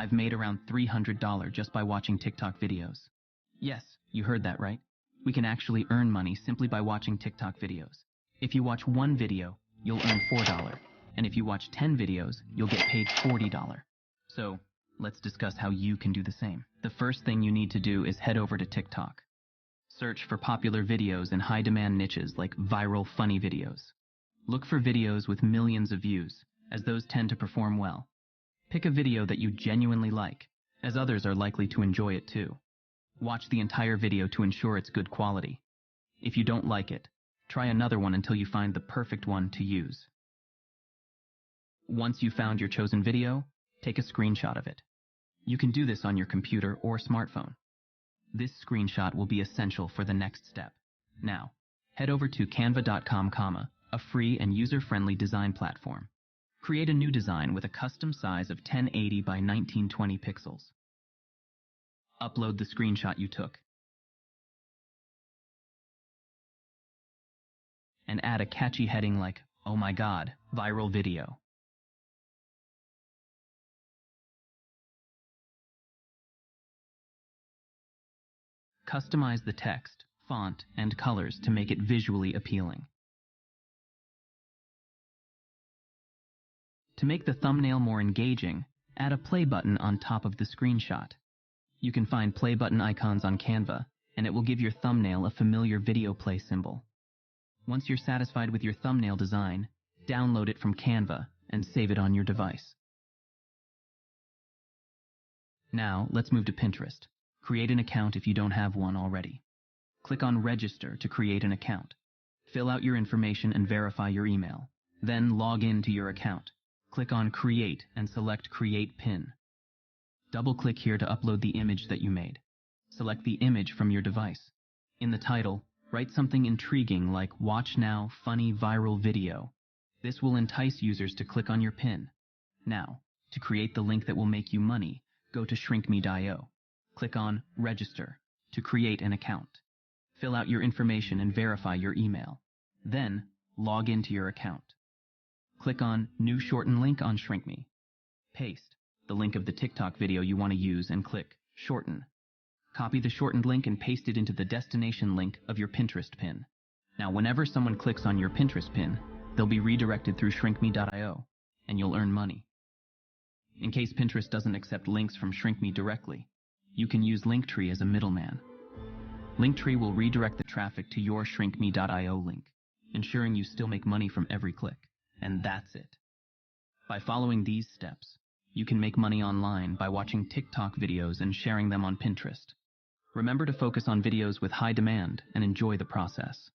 I've made around $300 just by watching TikTok videos. Yes, you heard that right. We can actually earn money simply by watching TikTok videos. If you watch one video, you'll earn $4. And if you watch 10 videos, you'll get paid $40. So, let's discuss how you can do the same. The first thing you need to do is head over to TikTok. Search for popular videos in high-demand niches like viral funny videos. Look for videos with millions of views, as those tend to perform well. Pick a video that you genuinely like, as others are likely to enjoy it too. Watch the entire video to ensure it's good quality. If you don't like it, try another one until you find the perfect one to use. Once you've found your chosen video, take a screenshot of it. You can do this on your computer or smartphone. This screenshot will be essential for the next step. Now, head over to canva.com, a free and user-friendly design platform. Create a new design with a custom size of 1080 by 1920 pixels. Upload the screenshot you took. And add a catchy heading like, "Oh my God, viral video." Customize the text, font, and colors to make it visually appealing. To make the thumbnail more engaging, add a play button on top of the screenshot. You can find play button icons on Canva, and it will give your thumbnail a familiar video play symbol. Once you're satisfied with your thumbnail design, download it from Canva and save it on your device. Now, let's move to Pinterest. Create an account if you don't have one already. Click on Register to create an account. Fill out your information and verify your email. Then log in to your account. Click on Create and select Create Pin. Double-click here to upload the image that you made. Select the image from your device. In the title, write something intriguing like "Watch Now, Funny Viral Video." This will entice users to click on your pin. Now, to create the link that will make you money, go to shrinkme.io. Click on Register to create an account. Fill out your information and verify your email. Then, log into your account. Click on New Shorten Link on ShrinkMe. Paste the link of the TikTok video you want to use and click Shorten. Copy the shortened link and paste it into the destination link of your Pinterest pin. Now, whenever someone clicks on your Pinterest pin, they'll be redirected through shrinkme.io, and you'll earn money. In case Pinterest doesn't accept links from ShrinkMe directly, you can use Linktree as a middleman. Linktree will redirect the traffic to your shrinkme.io link, ensuring you still make money from every click. And that's it. By following these steps, you can make money online by watching TikTok videos and sharing them on Pinterest. Remember to focus on videos with high demand and enjoy the process.